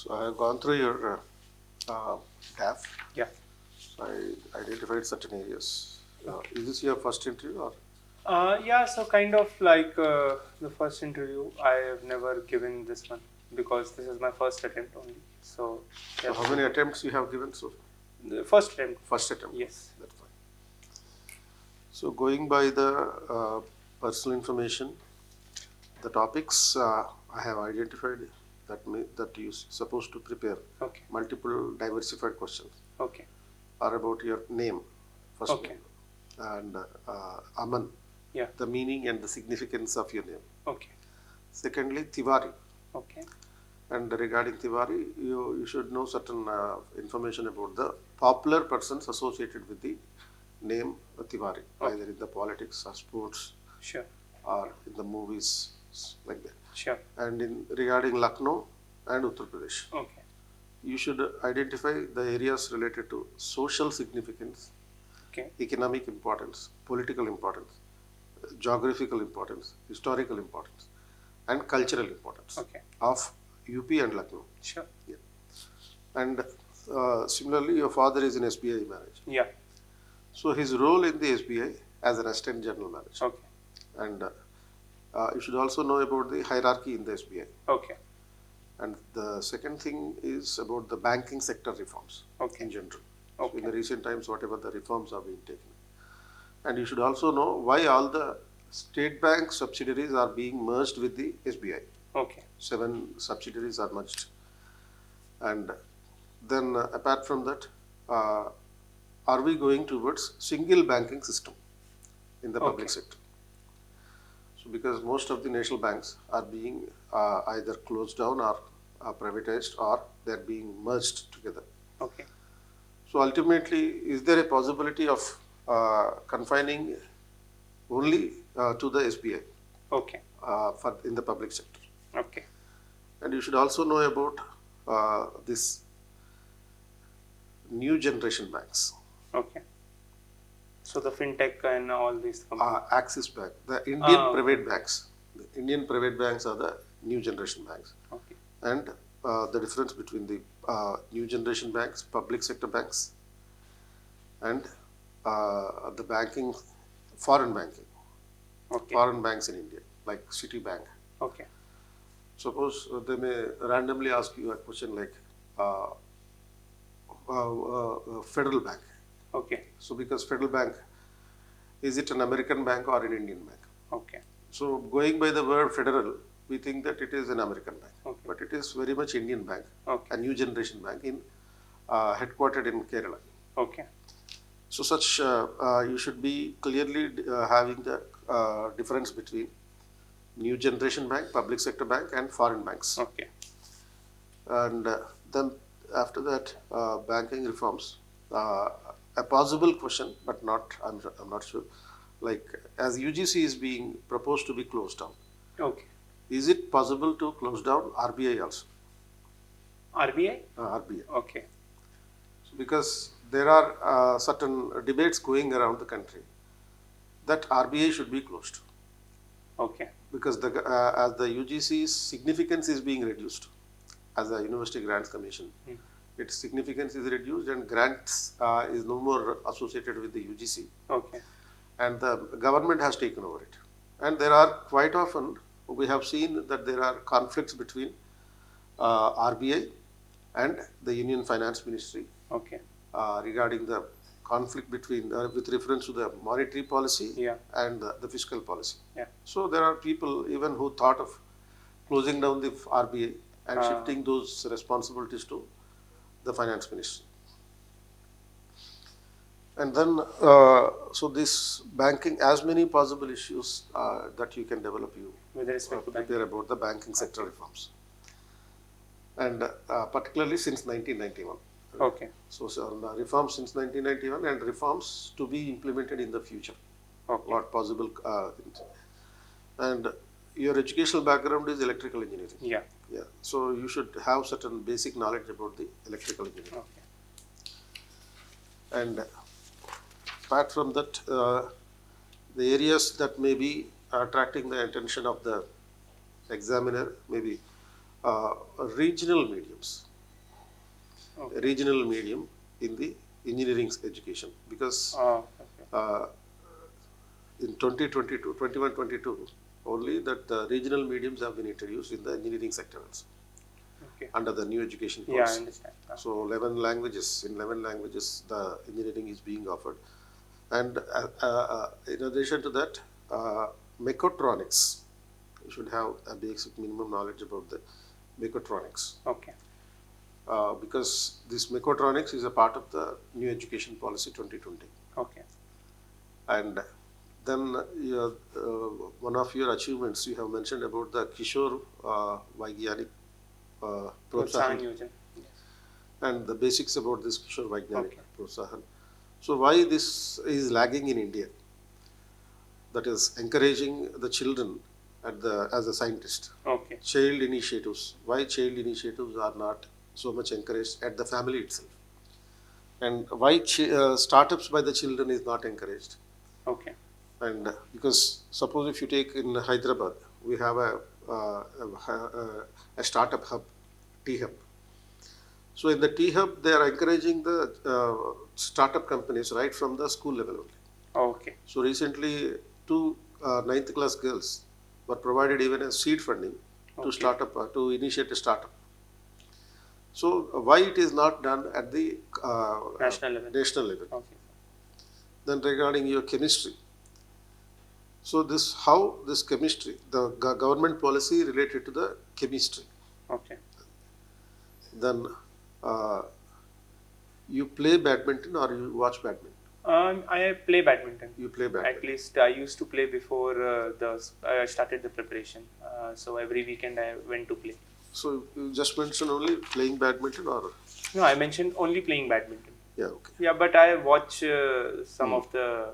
So I have gone through your DAF. Yeah. So I identified certain areas. Is this your first interview or? Yeah, so kind of like the first interview, I have never given this one because this is my first attempt only. So, So how many attempts you have given? So the first attempt. first attempt. Yes. That's fine. So going by the personal information, the topics I have identified that you supposed to prepare. Okay. Multiple diversified questions. Okay. Are about your name, first Okay. name, and Aman. Yeah. The meaning and the significance of your name. Okay. Secondly, Tiwari. Okay. And regarding Tiwari, you should know certain information about the popular persons associated with the name Tiwari, Okay. either in the politics or sports. Sure. Or in the movies, like that. Sure. And in regarding Lucknow and Uttar Pradesh. Okay. You should identify the areas related to social significance, okay, economic importance, political importance, geographical importance, historical importance, and cultural importance okay, of UP and Lucknow. Sure. Yeah. And similarly, your father is in SBI manager. Yeah. So his role in the SBI as an assistant general manager. Okay. And you should also know about the hierarchy in the SBI. Okay. And the second thing is about the banking sector reforms okay, in general. Okay. So in the recent times, whatever the reforms are being taken. And you should also know why all the state bank subsidiaries are being merged with the SBI. Okay. 7 subsidiaries are merged. And then apart from that, are we going towards single banking system in the public sector? So because most of the national banks are being either closed down or privatized, or they're being merged together. Okay. So ultimately, is there a possibility of confining only to the SBI? Okay. For in the public sector. Okay. And you should also know about this new generation banks. Okay. So the fintech and all these companies. Axis Bank, the Indian private banks. The Indian private banks are the new generation banks. Okay. And the difference between the new generation banks, public sector banks, and the banking, foreign banking, foreign banks in India, like Citibank. Okay. Suppose they may randomly ask you a question like Federal Bank. Okay. So because Federal Bank, is it an American bank or an Indian bank? Okay. So going by the word federal, we think that it is an American bank. Okay. But it is very much Indian bank, okay, a new generation bank in headquartered in Kerala. Okay. So such you should be clearly having the difference between new generation bank, public sector bank, and foreign banks. Okay. And then after that, banking reforms. A possible question, but not, I'm not sure. Like as UGC is being proposed to be closed down. Okay. Is it possible to close down RBI also? RBI? RBI. Okay. So because there are certain debates going around the country that RBI should be closed. Okay. Because the as the UGC's significance is being reduced as a University Grants Commission. Its significance is reduced and grants is no more associated with the UGC. Okay. And the government has taken over it. And there are quite often, we have seen that there are conflicts between RBI and the Union Finance Ministry. Okay. Regarding the conflict between, with reference to the monetary policy and the fiscal policy. Yeah. So there are people even who thought of closing down the RBI and shifting those responsibilities to the finance ministry. And then, so this banking, as many possible issues that you can develop, you with respect to prepare about the banking sector reforms. And particularly since 1991. Okay. So reforms since 1991 and reforms to be implemented in the future. Okay. What possible. And your educational background is electrical engineering. Yeah. Yeah. So you should have certain basic knowledge about the electrical engineering. Okay. And apart from that, the areas that may be attracting the attention of the examiner may be regional mediums. regional medium in the engineering education, because in 2022, 21-22 only that the regional mediums have been introduced in the engineering sector also, under the new education policy. Yeah, I understand. So 11 languages, in 11 languages the engineering is being offered. And in addition to that, mechatronics, you should have a basic minimum knowledge about the mechatronics. Okay. Because this mechatronics is a part of the new education policy 2020. Okay. And then one of your achievements you have mentioned about the Kishore Vaigyanik Protsahan. Yes. And the basics about this Kishore Vaigyanik Protsahan. So why this is lagging in India? That is encouraging the children as a scientist. Okay. Child initiatives. Why child initiatives are not so much encouraged at the family itself? And why startups by the children is not encouraged? Okay. And because suppose if you take in Hyderabad, we have a startup hub, T-Hub. So in the T-Hub, they are encouraging the startup companies right from the school level only. Okay. So recently, 2 9th class girls were provided even a seed funding to start up, to initiate a startup. So why it is not done at the national level? Okay. Then regarding your chemistry, so how this chemistry, the government policy related to the chemistry. Okay. Then you play badminton or you watch badminton? I play badminton. You play badminton. At least I used to play before I started the preparation. So every weekend I went to play. So you just mentioned only playing badminton, or? No, I mentioned only playing badminton. Yeah, okay. Yeah, but I watch some of the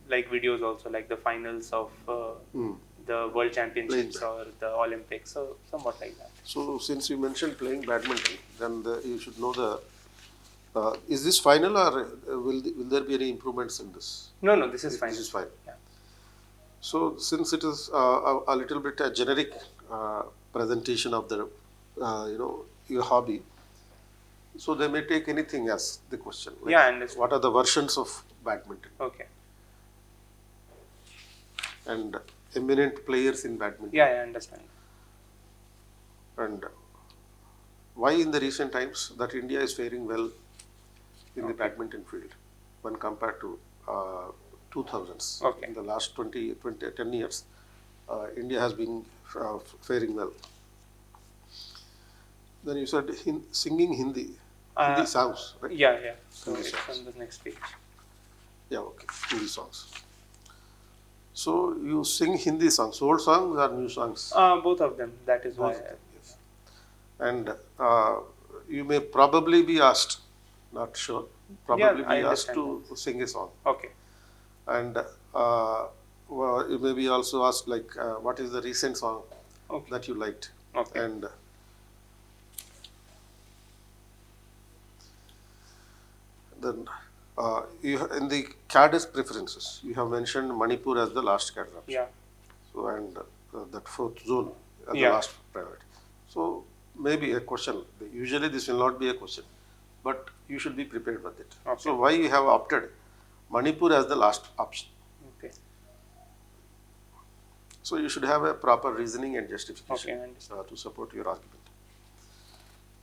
like videos also, like the finals of the World Championships or the Olympics, so somewhat like that. So since you mentioned playing badminton, then you should know the. Is this final, or will there be any improvements in this? No, this is final. This is final. Yeah. So since it is a little bit a generic presentation of the your hobby, so they may take anything as the question. Like, yeah, I understand. What are the versions of badminton? Okay. And eminent players in badminton. Yeah, I understand. And why in the recent times that India is faring well in the badminton field when compared to 2000s. Okay. In the last 10 years, India has been faring well. Then you said singing Hindi songs, right? Yeah. So Hindi it's songs. on the next page. Yeah, okay. Hindi songs. So you sing Hindi songs, old songs or new songs? Both of them. That is why. Yes. And you may probably be asked, not sure, probably be asked to sing a song. Okay. And you may be also asked, like, what is the recent song that you liked? Okay. And then in the cadre preferences, you have mentioned Manipur as the last cadre option. Yeah. So and that 4th zone as the last priority. So maybe a question. Usually this will not be a question, but you should be prepared with it. Okay. So why you have opted Manipur as the last option? Okay. So you should have a proper reasoning and justification to support your argument.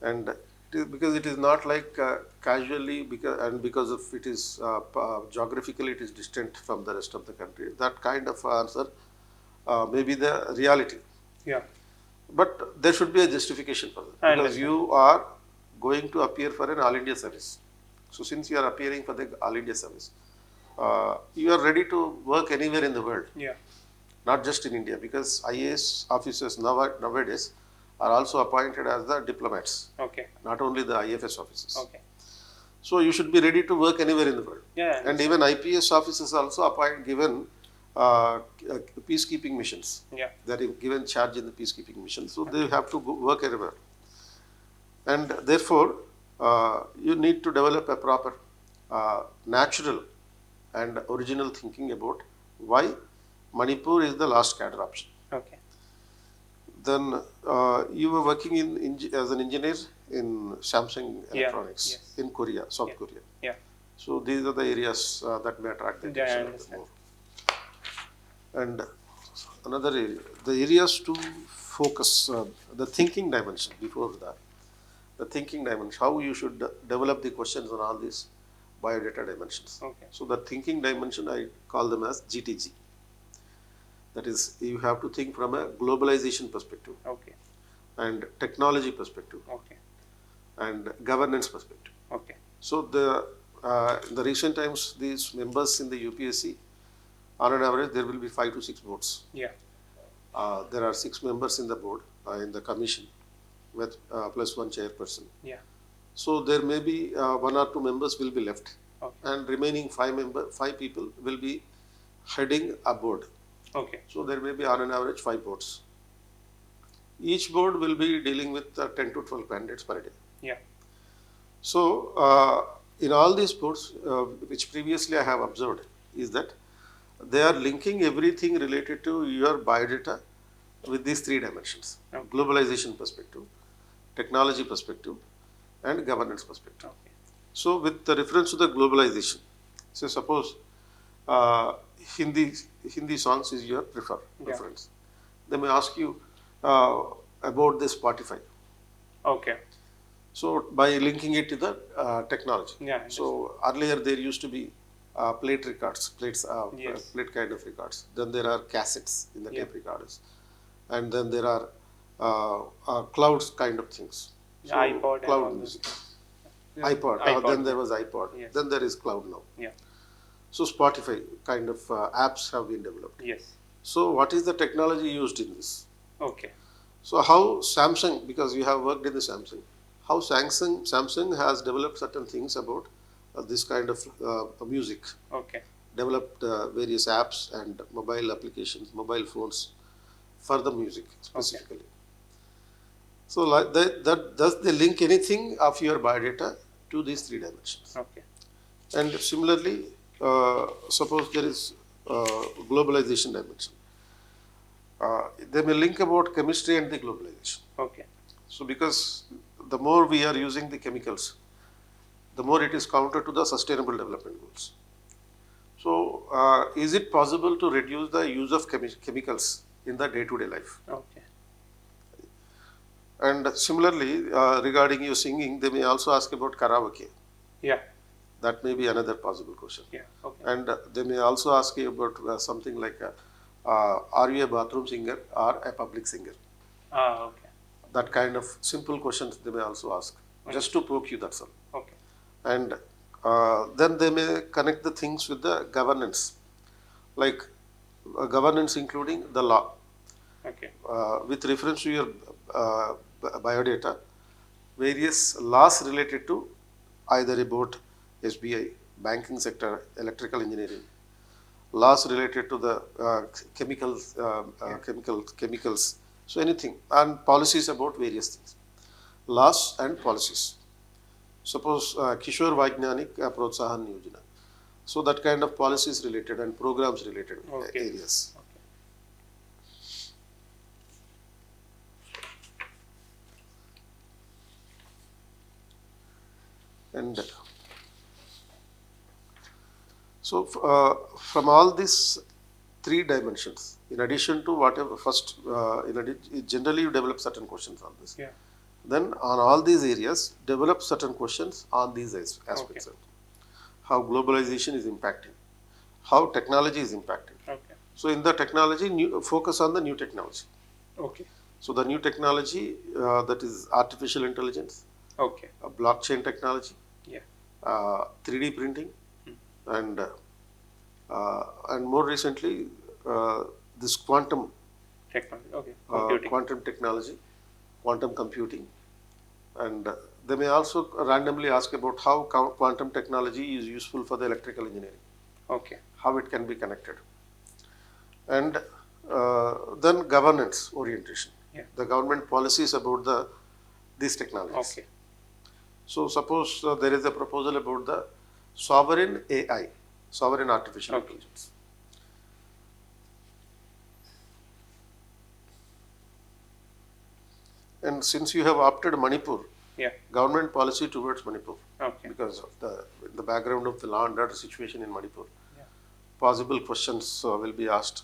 And because it is not like casually, because of it is geographically it is distant from the rest of the country. That kind of answer may be the reality. Yeah. But there should be a justification for that, because you are going to appear for an All India service. So since you are appearing for the All India service, you are ready to work anywhere in the world. Yeah. Not just in India, because IAS officers nowadays are also appointed as the diplomats. Okay. Not only the IFS officers. Okay. So you should be ready to work anywhere in the world. Yeah. And even IPS officers also given peacekeeping missions. Yeah. They are given charge in the peacekeeping mission. So they have to work everywhere. And therefore, you need to develop a proper, natural and original thinking about why Manipur is the last cadre option. Okay. Then you were working as an engineer in Samsung Electronics Yes. in Korea, South Korea. Yeah. So these are the areas that may attract the Yeah, I attention a bit understand. more. And another area, the areas to focus, the thinking dimension before that, the thinking dimension, how you should develop the questions on all these biodata dimensions. Okay. So the thinking dimension, I call them as GTG. That is, you have to think from a globalization perspective Okay. and technology perspective Okay. and governance perspective. Okay. So in the recent times, these members in the UPSC, on an average, there will be 5 to 6 boards. Yeah. There are 6 members in the board, in the commission, with plus 1 chairperson. Yeah. So there may be 1 or 2 members will be left, Okay. and remaining 5 people will be heading a board. Okay. So there may be on an average 5 boards. Each board will be dealing with 10 to 12 candidates per day. Yeah. So in all these boards, which previously I have observed, is that they are linking everything related to your biodata with these 3 dimensions: Okay. globalization perspective, technology perspective, and governance perspective. Okay. So with the reference to the globalization, so suppose Hindi songs is your preference. They may ask you about the Spotify. Okay. So by linking it to the technology. Yeah. So earlier there used to be plate records, Yes. plate kind of records. Then there are cassettes in the Yeah. tape recorders, and then there are clouds kind of things. So iPod and cloud all music. those. iPod. iPod, Then yeah. there was iPod. Yes. Then there is cloud now. Yeah. So Spotify kind of apps have been developed. Yes. So what is the technology used in this? Okay. So how Samsung, because you have worked in the Samsung, how Samsung has developed certain things about this kind of music, Okay. developed various apps and mobile applications, mobile phones for the music specifically. So like that does they link anything of your biodata to these 3 dimensions? Okay. And similarly, suppose there is globalization dimension. They may link about chemistry and the globalization. Okay. So because the more we are using the chemicals, the more it is counter to the sustainable development goals. So is it possible to reduce the use of chemicals in the day-to-day life? Okay. And similarly, regarding your singing, they may also ask about karaoke. Yeah. That may be another possible question. Yeah. Okay. And they may also ask you about something like, are you a bathroom singer or a public singer? Okay. That kind of simple questions they may also ask, just to poke you, that's all. Okay. And then they may connect the things with the governance, like governance including the law. Okay. With reference to your biodata, various laws related to either about SBI, banking sector, electrical engineering, laws related to the chemicals, so anything, and policies about various things, laws and policies. Suppose Kishore Vaignanik Protsahan Yojana. So that kind of policies related and programs related areas. Okay. And so from all these 3 dimensions, in addition to whatever first, generally you develop certain questions on this. Yeah. Then on all these areas, develop certain questions on these aspects. Okay. How globalization is impacting, how technology is impacting. Okay. So in the technology, focus on the new technology. Okay. So the new technology that is artificial intelligence, Okay. blockchain technology, Yeah. 3D printing, and more recently this quantum Technology. Okay. Computing. quantum technology, quantum computing, and they may also randomly ask about how quantum technology is useful for the electrical engineering, Okay. how it can be connected, and then governance orientation, Yeah. the government policies about these technologies. Okay. So suppose there is a proposal about the sovereign AI, sovereign artificial Okay. intelligence. And since you have opted Manipur Yeah. government policy towards Manipur. Okay. Because of the background of the law and order situation in Manipur. Yeah. Possible questions will be asked.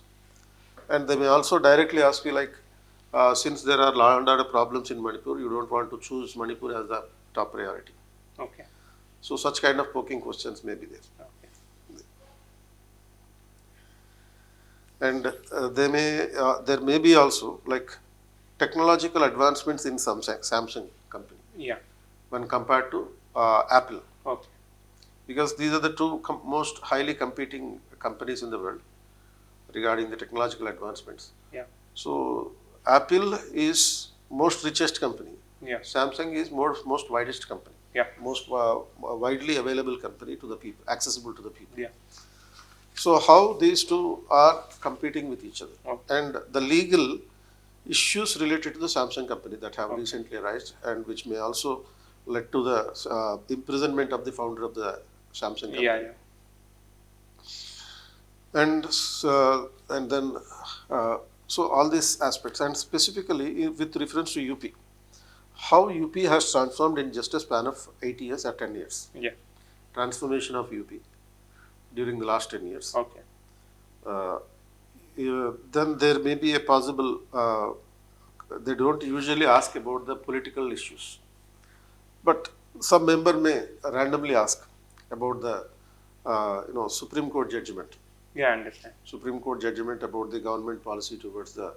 And they may also directly ask you like, since there are law and order problems in Manipur, you don't want to choose Manipur as the top priority. Okay. So such kind of poking questions may be there. Okay. And there may be also like technological advancements in Samsung company Yeah. when compared to Apple. Okay. Because these are the two most highly competing companies in the world regarding the technological advancements. Yeah. So Apple is most richest company. Yeah. Samsung is most widest company. Yeah. Most widely available company to the people, accessible to the people. Yeah. So how these two are competing with each other, Okay. and the legal issues related to the Samsung company that have Okay. recently arisen, and which may also led to the imprisonment of the founder of the Samsung company. Yeah. Yeah. And then so all these aspects, and specifically with reference to UP, how UP has transformed in just a span of 8 years or 10 years. Yeah. Transformation of UP during the last 10 years. Okay. Then there may be a possible, they don't usually ask about the political issues, but some member may randomly ask about the Supreme Court judgment. Yeah, I understand. Supreme Court judgment about the government policy towards the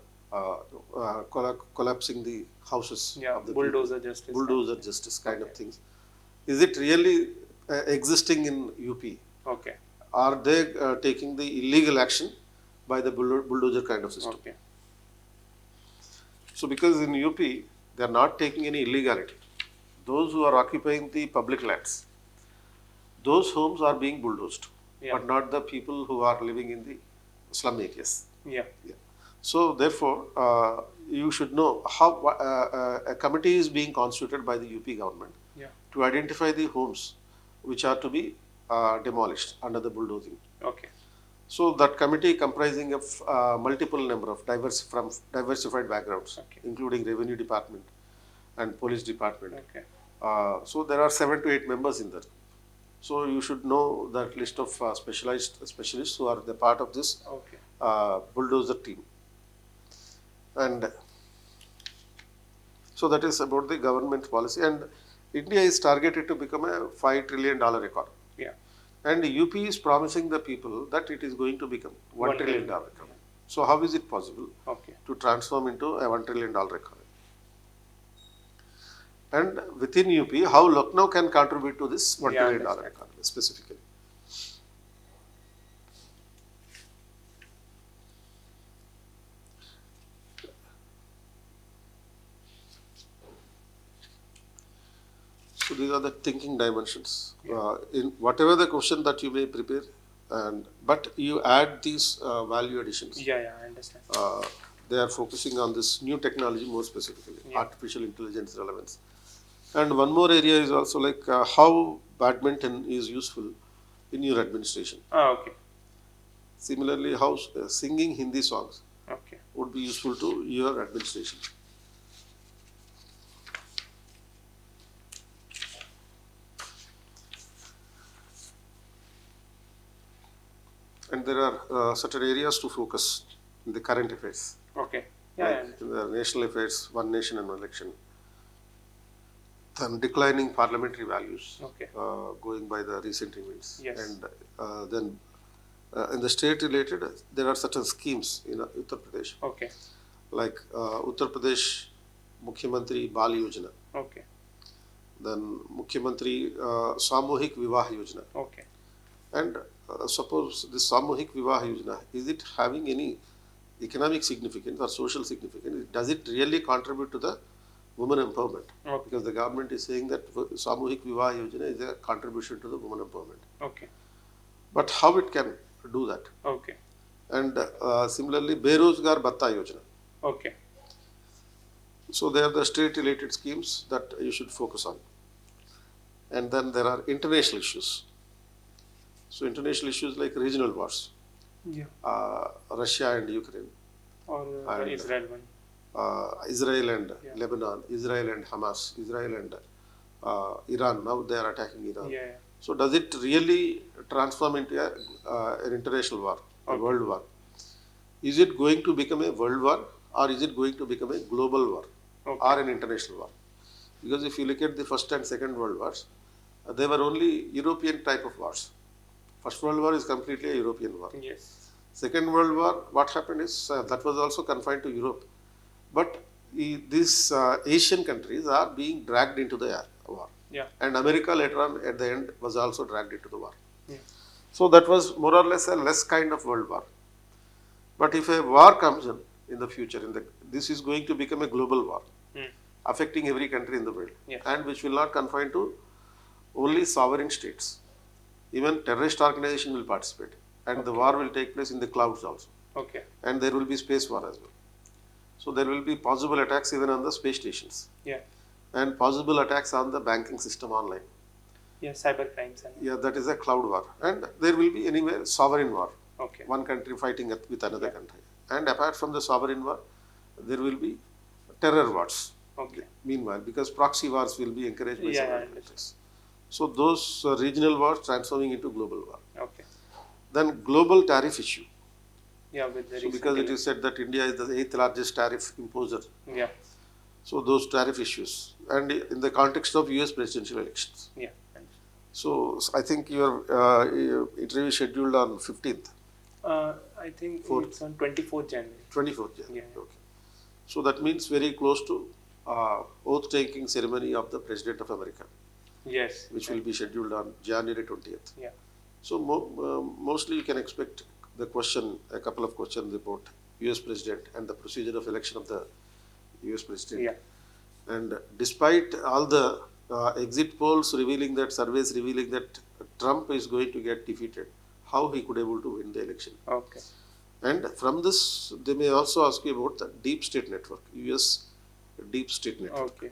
collapsing the houses Yeah, of the bulldozer people. justice. Bulldozer justice kind of things. Is it really existing in UP? Okay. Are they taking the illegal action by the bulldozer kind of system? Okay. So because in UP, they are not taking any illegality. Those who are occupying the public lands, those homes are being bulldozed, Yeah. but not the people who are living in the slum areas. Yeah. So therefore, you should know how a committee is being constituted by the UP government Yeah. to identify the homes which are to be demolished under the bulldozing. Okay. So that committee comprising of multiple number of diversified backgrounds, Okay. including revenue department and police department. Okay. So there are 7 to 8 members in that. So you should know that list of specialists who are the part of this Okay. bulldozer team. And so that is about the government policy. And India is targeted to become a $5 trillion economy. Yeah. And UP is promising the people that it is going to become $1 trillion economy. So how is it possible Okay. to transform into a $1 trillion economy? And within UP, how Lucknow can contribute to this $1 Yeah, trillion understand. economy specifically. So these are the thinking dimensions. In whatever the question that you may prepare, but you add these value additions. Yeah. Yeah. I understand. They are focusing on this new technology more specifically, Yeah. artificial intelligence relevance. And one more area is also like how badminton is useful in your administration. Okay. Similarly, how singing Hindi songs Okay. would be useful to your administration. And there are certain areas to focus in the current affairs. Okay. Yeah. I Like understand. in the national affairs, one nation and one election. Then declining parliamentary values, Okay. going by the recent events. Yes. And then in the state related, there are certain schemes in Uttar Pradesh, Okay. like Uttar Pradesh Mukhyamantri Bal Yojana, Okay. then Mukhyamantri Samuhik Vivah Yojana. Okay. And suppose this Samuhik Vivah Yojana, is it having any economic significance or social significance? Does it really contribute to the women empowerment? Okay. Because the government is saying that Samuhik Vivah Yojana is a contribution to the women empowerment. Okay. But how it can do that? Okay. And similarly, Berozgar Bhatta Yojana. Okay. So they are the state-related schemes that you should focus on. And then there are international issues. So international issues like regional wars, Yeah. Russia and Ukraine, Or And- Israel one. Israel and Yeah. Lebanon, Israel and Hamas, Israel and Iran. Now they are attacking Iran. Yeah. So does it really transform into an international war, a world war? Is it going to become a world war, or is it going to become a global war, or an international war? Because if you look at the first and second world wars, they were only European type of wars. First World War is completely a European war. Yes. Second World War, what happened is that was also confined to Europe. But these Asian countries are being dragged into the war. Yeah. And America later on at the end was also dragged into the war. Yeah. So that was more or less a less kind of world war. But if a war comes in the future, this is going to become a global war, affecting every country in the world, and which will not confine to only sovereign states. Even terrorist organization will participate, and the war will take place in the clouds also. Okay. And there will be space war as well. So there will be possible attacks even on the space stations. Yeah. And possible attacks on the banking system online. Yeah, cyber crimes. Yeah, that is a cloud war. And there will be anyway sovereign war. Okay. One country fighting with another country. And apart from the sovereign war, there will be terror wars. Okay. Meanwhile, because proxy wars will be encouraged by Yeah, some countries. So those regional wars transforming into global war. Okay. Then global tariff issue. Yeah, with the So because it is said that India is the 8th largest tariff imposer. Yeah. So those tariff issues, and in the context of US presidential elections. Yeah. So I think your interview is scheduled on 15th. I think it's on 24th January. 24th January. Yeah. Okay. So that means very close to oath-taking ceremony of the President of America. Yes. Which will be scheduled on January 20th. Yeah. So mostly you can expect the a couple of questions about US President and the procedure of election of the US President. Yeah. And despite all the exit polls revealing that, surveys revealing that Trump is going to get defeated, how he could able to win the election. Okay. And from this, they may also ask you about the deep state network, US deep state network. Okay.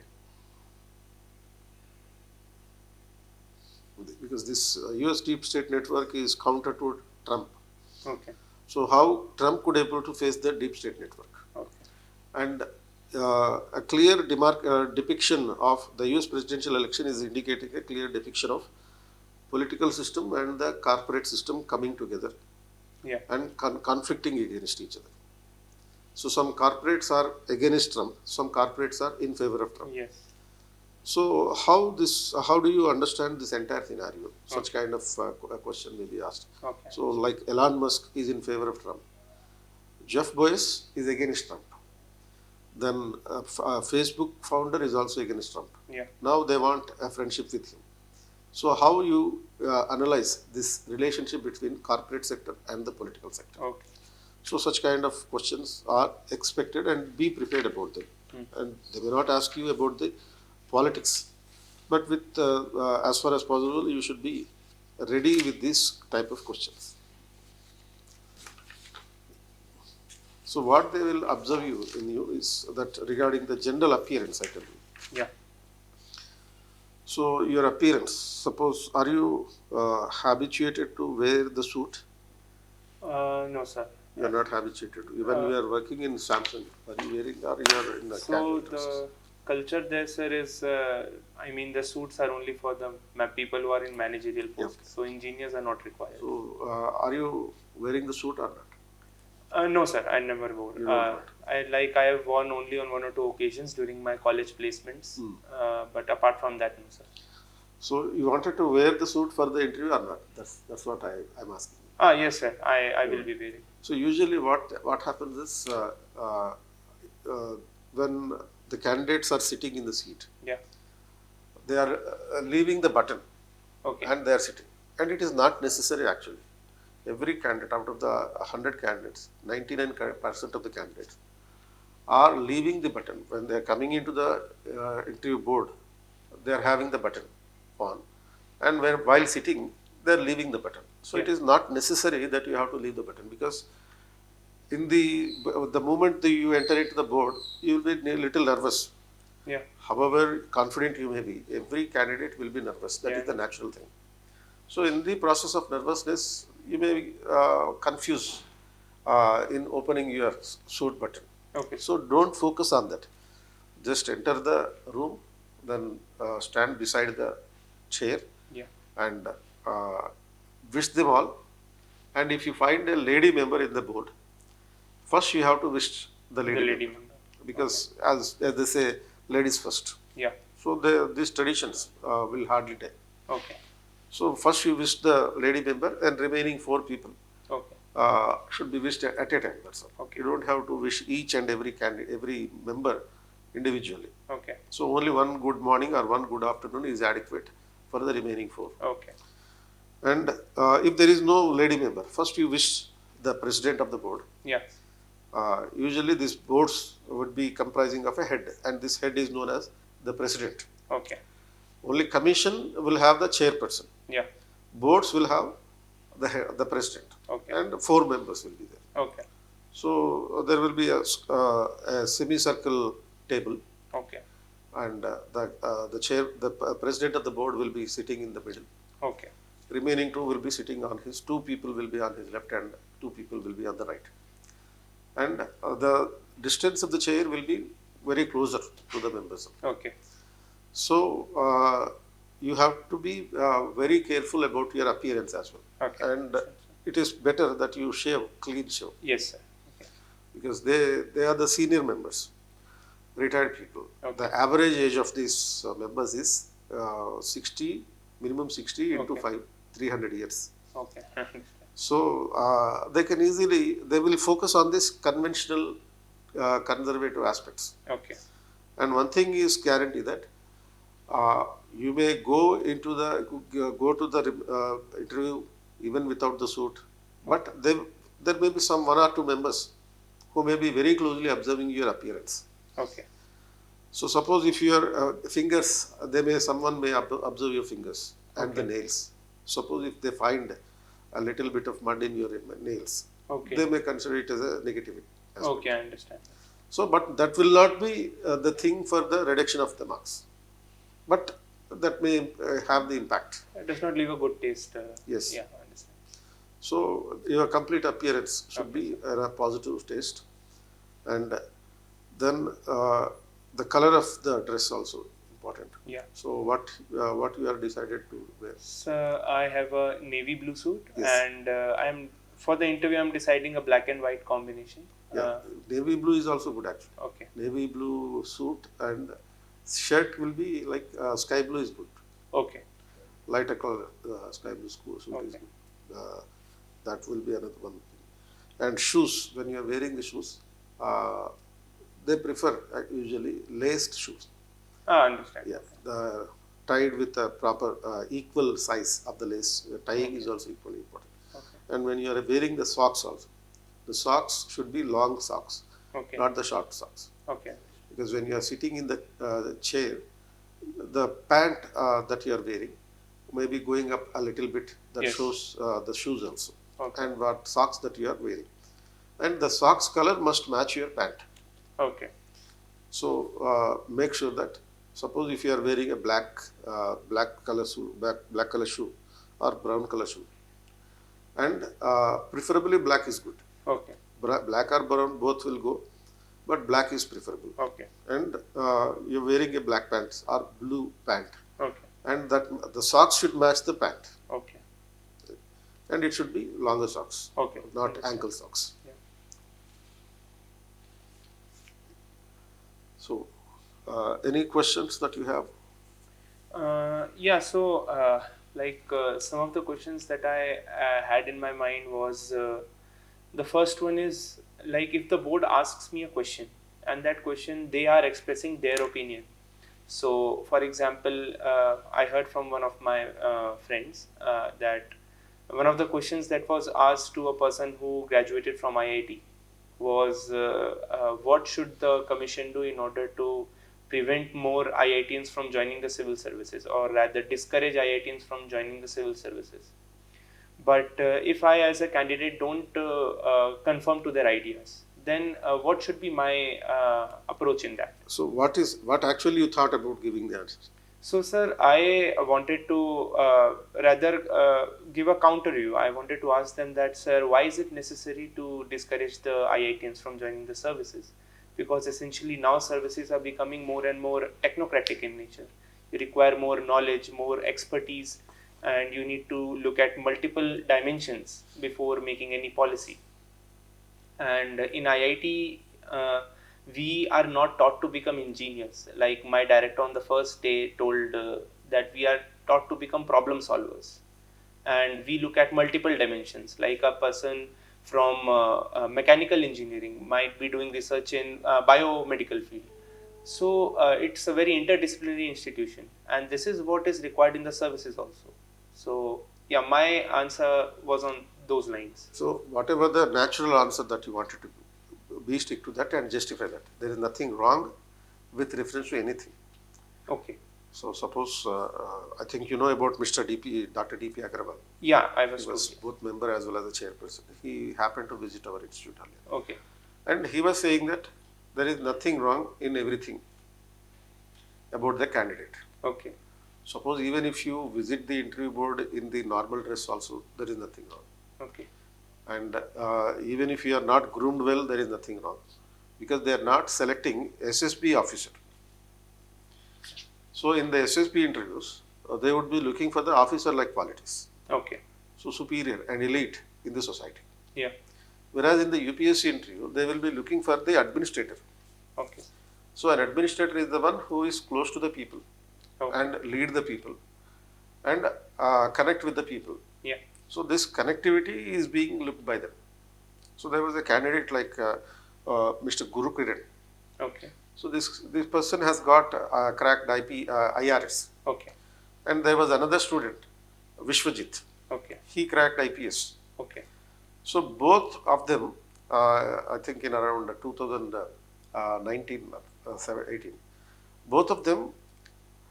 Because this US deep state network is counter to Trump. Okay. So how Trump could able to face the deep state network. Okay. And a clear depiction of the US presidential election is indicating a clear depiction of political system and the corporate system coming together. Yeah. And conflicting against each other. So some corporates are against Trump, some corporates are in favor of Trump. Yes. So how do you understand this entire scenario? Such kind of a question may be asked. Okay. So like Elon Musk is in favor of Trump. Jeff Bezos is against Trump. Then Facebook founder is also against Trump. Yeah. Now they want a friendship with him. So how you analyze this relationship between corporate sector and the political sector? Okay. So such kind of questions are expected, and be prepared about them. And they may not ask you about the politics, but with as far as possible, you should be ready with this type of questions. So what they will observe in you is that regarding the general appearance, I tell you. Yeah. So your appearance, suppose, are you habituated to wear the suit? No, sir. You are not habituated. Even you are working in Samsung, are you wearing, or you are in the So the culture there, sir, is, I mean, the suits are only for the people who are in managerial posts. So engineers are not required. So are you wearing the suit or not? No, sir. I never wore. I have worn only on 1 or 2 occasions during my college placements. But apart from that, no, sir. So you wanted to wear the suit for the interview or not? That's what I'm asking. Yes, sir. I will be wearing. So usually what happens is when the candidates are sitting in the seat, they are leaving the button, and they are sitting, and it is not necessary actually. Every candidate out of the 100 candidates, 99% of the candidates are leaving the button. When they are coming into the interview board, they are having the button on, and while sitting, they are leaving the button. So it is not necessary that you have to leave the button, because in the moment that you enter into the board, you will be a little nervous. Yeah. However confident you may be, every candidate will be nervous. That is the natural thing. So in the process of nervousness, you may confuse in opening your suit button. Okay. So don't focus on that. Just enter the room, then stand beside the chair Yeah. and wish them all. And if you find a lady member in the board, first you have to wish the The lady lady member, member. because as they say, ladies first. Yeah. So these traditions will hardly die. Okay. So first you wish the lady member, and remaining 4 people Okay. should be wished at a time. That's all. Okay. You don't have to wish each and every candidate, every member individually. Okay. So only one good morning or one good afternoon is adequate for the remaining 4. Okay. And if there is no lady member, first you wish the president of the board. Yeah. Usually these boards would be comprising of a head, and this head is known as the president. Okay. Only commission will have the chairperson. Yeah. Boards will have the president. Okay. And 4 members will be there. Okay. So there will be a semicircle table, Okay. and the president of the board will be sitting in the middle. Okay. Remaining 2 will be sitting on his, 2 people will be on his left, and 2 people will be on the right. And the distance of the chair will be very closer to the members. Okay. So you have to be very careful about your appearance as well. Okay. And it is better that you shave, clean shave, Yes, sir. Okay. because they are the senior members, retired people. Okay. The average age of these members is 60, minimum 60 into Okay. 5, 300 years. Okay. So they will focus on this conventional conservative aspects. Okay. And one thing is guaranteed, that you may go to the interview even without the suit, but there may be some 1 or 2 members who may be very closely observing your appearance. Okay. So suppose if your fingers, someone may observe your fingers and the nails. Suppose if they find a little bit of mud in your nails, Okay. they may consider it as a negative aspect. Okay, I understand. So, but that will not be the thing for the reduction of the marks. But that may have the impact. It does not leave a good taste. Yes. Yeah, I understand. So, your complete appearance should be a positive taste. And then the color of the dress also important. Yeah. So, what you are decided to wear? So I have a navy blue suit, Yes. and for the interview I'm deciding a black and white combination. Yeah, navy blue is also good actually. Okay. Navy blue suit, and shirt will be like sky blue is good. Okay. Lighter color sky blue suit is Okay. good. That will be another one thing. And shoes, when you are wearing the shoes, they prefer usually laced shoes. Ah, understand. Yeah, tied with a proper equal size of the lace. Tying is also equally important. Okay. And when you are wearing the socks also, the socks should be long socks, Okay. not the short socks. Okay. Because when you are sitting in the chair, the pant that you are wearing may be going up a little bit. That Yes. shows the shoes also, Okay. and what socks that you are wearing. And the socks color must match your pant. Okay. So make sure that, suppose if you are wearing a black color shoe or brown color shoe, and preferably black is good. Okay. Black or brown both will go, but black is preferable. Okay. And you're wearing a black pants or blue pant, Okay. and that the socks should match the pant, Okay. and it should be longer socks, Okay. not Understand. ankle socks. Yeah. So any questions that you have? Yeah. So some of the questions that I had in my mind was the first one is, like, if the board asks me a question and that question they are expressing their opinion. So, for example, I heard from one of my friends that one of the questions that was asked to a person who graduated from IIT was what should the commission do in order to prevent more IITians from joining the civil services, or rather discourage IITians from joining the civil services. But if I as a candidate don't conform to their ideas, then what should be my approach in that? So what actually you thought about giving the answers? So, sir, I wanted to rather give a counter view. I wanted to ask them that, sir, why is it necessary to discourage the IITians from joining the services? because essentially now services are becoming more and more technocratic in nature. You require more knowledge, more expertise, and you need to look at multiple dimensions before making any policy. And in IIT, we are not taught to become engineers. Like my director on the first day told that we are taught to become problem solvers, and we look at multiple dimensions. Like a person from mechanical engineering might be doing research in biomedical field. So it's a very interdisciplinary institution, and this is what is required in the services also. So yeah, my answer was on those lines. So whatever the natural answer that you wanted to be, stick to that and justify that. There is nothing wrong with reference to anything. Okay. So suppose, I think you know about Mr. Dr. D.P. Agarwal. Yeah, I was He was told. both member as well as the chairperson. He happened to visit our institute earlier. Okay. And he was saying that there is nothing wrong in everything about the candidate. Okay. Suppose even if you visit the interview board in the normal dress also, there is nothing wrong. Okay. And even if you are not groomed well, there is nothing wrong. Because they are not selecting SSB officer. So in the SSB interviews, they would be looking for the officer-like qualities. Okay. So superior and elite in the society. Yeah. Whereas in the UPSC interview, they will be looking for the administrator. Okay. So an administrator is the one who is close to the people Okay. and lead the people and connect with the people. Yeah. So this connectivity is being looked by them. So there was a candidate like Mr. Guru Kiran. Okay. So this person has got cracked IRS. Okay. And there was another student, Vishwajit. Okay. He cracked IPS. Okay. So both of them, I think in around 2019, 18, both of them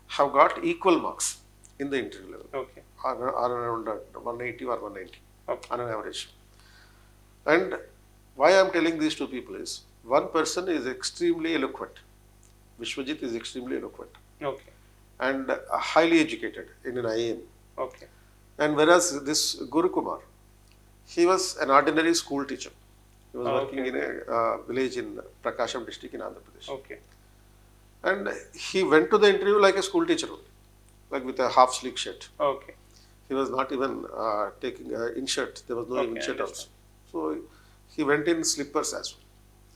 have got equal marks in the interview level. Okay. Are around 180 or 190 Okay. on an average. And why I am telling these two people is, one person is extremely eloquent. Vishwajit is extremely eloquent Okay. and highly educated in an IAM. Okay. And whereas this Guru Kumar, he was an ordinary school teacher. He was working Okay. in a village in Prakasham district in Andhra Pradesh. Okay. And he went to the interview like a school teacher only, like with a half sleek shirt. Okay. He was not even taking in shirt. There was no Okay, in shirt I also. So he went in slippers as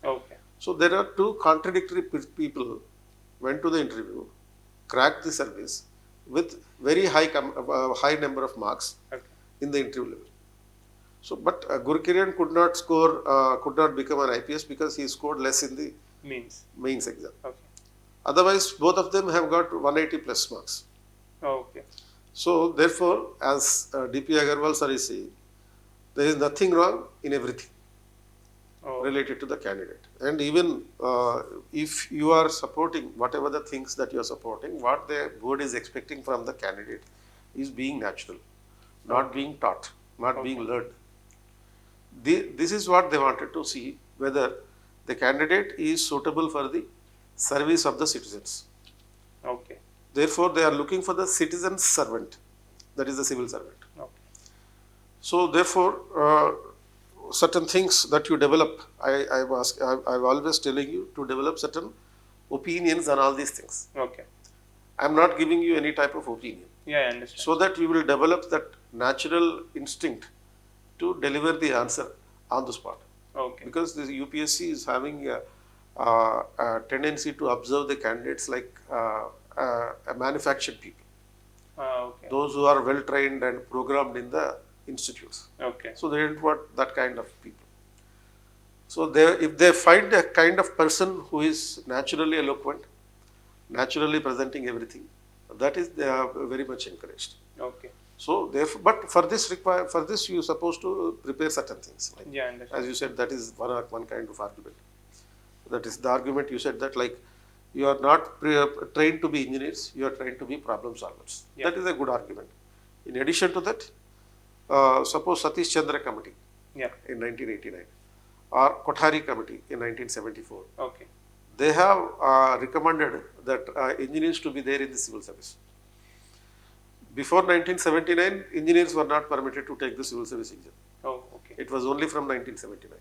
well. Okay. So there are two contradictory people went to the interview, cracked the service with very high number of marks Okay. in the interview level. So, but Guru Kiran could not score, could not become an IPS because he scored less in the Means. mains exam. Okay. Otherwise, both of them have got 180 plus marks. Okay. So, therefore, as DP Agarwal sir is saying, there is nothing wrong in everything Oh. related to the candidate. And even if you are supporting whatever the things that you are supporting, what the board is expecting from the candidate is being natural, not being taught, not being learned. This is what they wanted to see, whether the candidate is suitable for the service of the citizens. Okay. Therefore, they are looking for the citizen's servant, that is the civil servant. Okay. So, therefore, certain things that you develop, I'm always telling you to develop certain opinions on all these things. Okay. I'm not giving you any type of opinion. Yeah, I understand. So that you will develop that natural instinct to deliver the answer on the spot. Okay. Because the UPSC is having a tendency to observe the candidates like manufactured people, Okay. those who are well trained and programmed in the institutes. Okay. So they don't want that kind of people. So if they find a kind of person who is naturally eloquent, naturally presenting everything, that is they are very much encouraged. Okay. So therefore, but for this you are supposed to prepare certain things. Like, Yeah, I understand. as you said, that is one kind of argument. That is the argument you said that like you are not trained to be engineers, you are trained to be problem solvers. Yeah. That is a good argument. In addition to that, suppose Satish Chandra Committee Yeah. in 1989 or Kothari Committee in 1974, Okay. they have recommended that engineers to be there in the civil service. Before 1979, engineers were not permitted to take the civil service exam. Oh, okay. It was only from 1979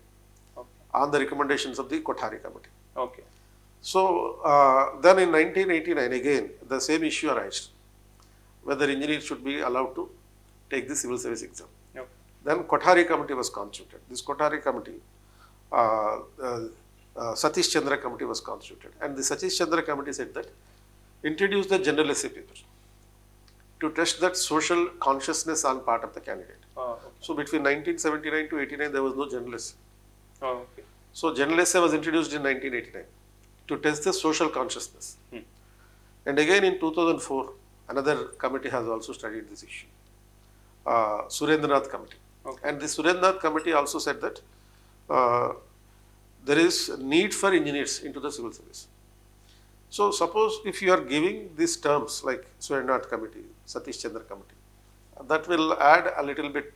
Okay. on the recommendations of the Kothari Committee. Okay. So then in 1989 again the same issue arose, whether engineers should be allowed to take the civil service exam. Okay. Then Kothari committee was constituted. This Kothari committee, uh, uh, Satish Chandra committee was constituted, and the Satish Chandra committee said that introduce the general essay paper to test that social consciousness on part of the candidate. Oh, okay. So between 1979 to 89 there was no general essay. Oh, okay. So general essay was introduced in 1989 to test the social consciousness. And again in 2004 another committee has also studied this issue, Surendranath committee. Okay. And the Surendranath committee also said that there is a need for engineers into the civil service. So suppose if you are giving these terms like Surendranath committee, Satish Chandra committee, that will add a little bit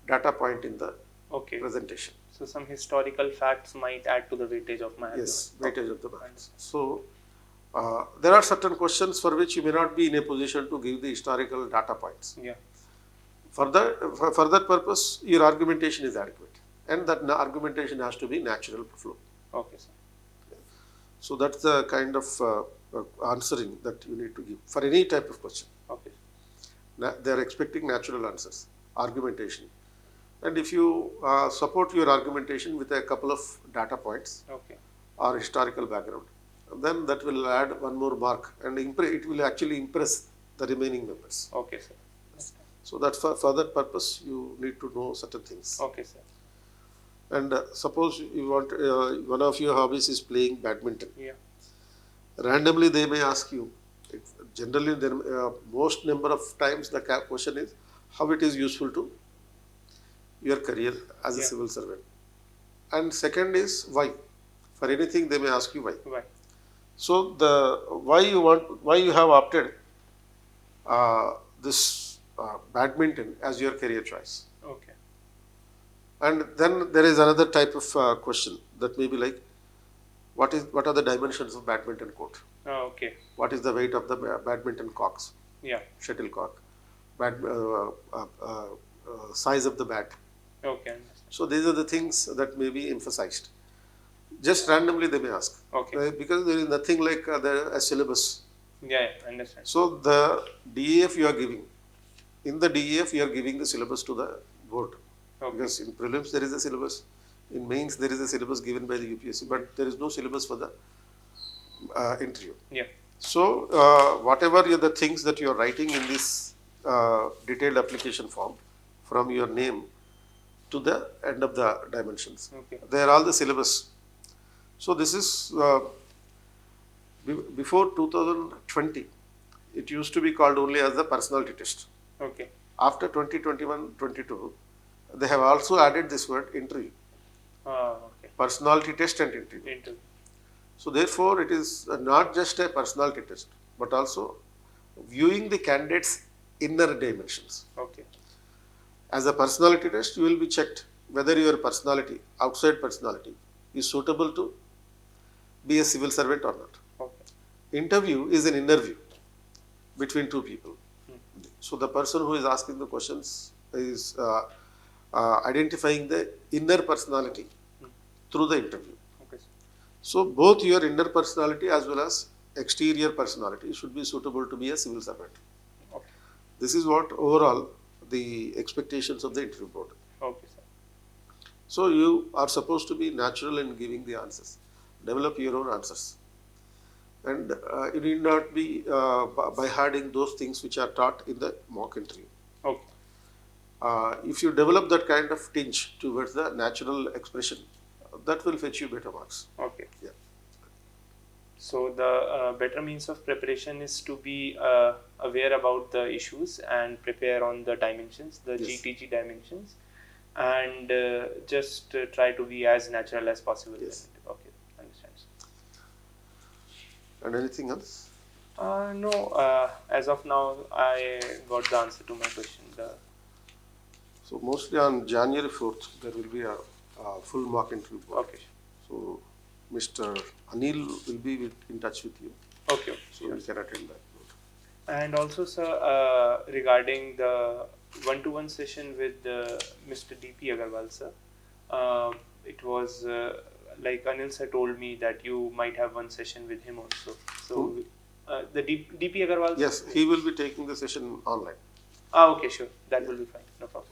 data point in the Okay. presentation. So some historical facts might add to the weightage of my Yes, argument. weightage of the marks. So there are certain questions for which you may not be in a position to give the historical data points. Yeah. For that purpose, your argumentation is adequate, and that argumentation has to be natural flow. Okay, sir. So that's the kind of answering that you need to give for any type of question. Okay. They are expecting natural answers, argumentation, and if you support your argumentation with a couple of data points Okay. or historical background, then that will add one more mark, and it will actually impress the remaining members. Okay, sir. So that for that purpose you need to know certain things. Okay, sir. And suppose you want one of your hobbies is playing badminton. Yeah. Randomly they may ask you. Generally, most number of times the question is how it is useful to your career as a civil servant. And second is why. For anything they may ask you why. Why? So the why you have opted this badminton as your career choice. Okay. And then there is another type of question that may be like, what are the dimensions of badminton court? Oh, okay. What is the weight of the badminton cocks? Yeah. Shuttlecock, size of the bat. Okay. So these are the things that may be emphasized. Just randomly they may ask. Okay. Because there is nothing like a syllabus. Yeah, I understand. So the DEF you are giving, in the DEF you are giving the syllabus to the board. Okay. Because in prelims there is a syllabus, in mains there is a syllabus given by the UPSC, but there is no syllabus for the interview. Yeah. So whatever are the things that you are writing in this detailed application form, from your name to the end of the dimensions, Okay. they are all the syllabus. So this is before 2020, it used to be called only as the personality test. Okay. After 2021-22, they have also added this word interview. Okay. Personality test and interview. Interview. So therefore, it is not just a personality test, but also viewing the candidate's inner dimensions. Okay. As a personality test, you will be checked whether your personality, outside personality, is suitable to be a civil servant or not. Okay. Interview is an inner view between two people. So the person who is asking the questions is identifying the inner personality through the interview. Okay. So both your inner personality as well as exterior personality should be suitable to be a civil servant. Okay. This is what overall the expectations of the interview board. Okay, sir. So you are supposed to be natural in giving the answers. Develop your own answers. And you need not be by hiding those things which are taught in the mock interview. Okay. If you develop that kind of tinge towards the natural expression, that will fetch you better marks. Okay. Yeah. So the better means of preparation is to be aware about the issues and prepare on the dimensions, the Yes. GTG dimensions, and just try to be as natural as possible. Yes. Okay, understand. And anything else? No, as of now, I got the answer to my question. So mostly on January 4th, there will be a full mock interview board. Okay. So Mr. Anil will be in touch with you. Okay. So you can attend that. And also, sir, regarding the one-to-one session with Mr. D.P. Agarwal, sir, it was like Anil sir told me that you might have one session with him also. So the DP Agarwal. Yes, he will be taking the session online. Ah, okay, sure. That will be fine. No problem.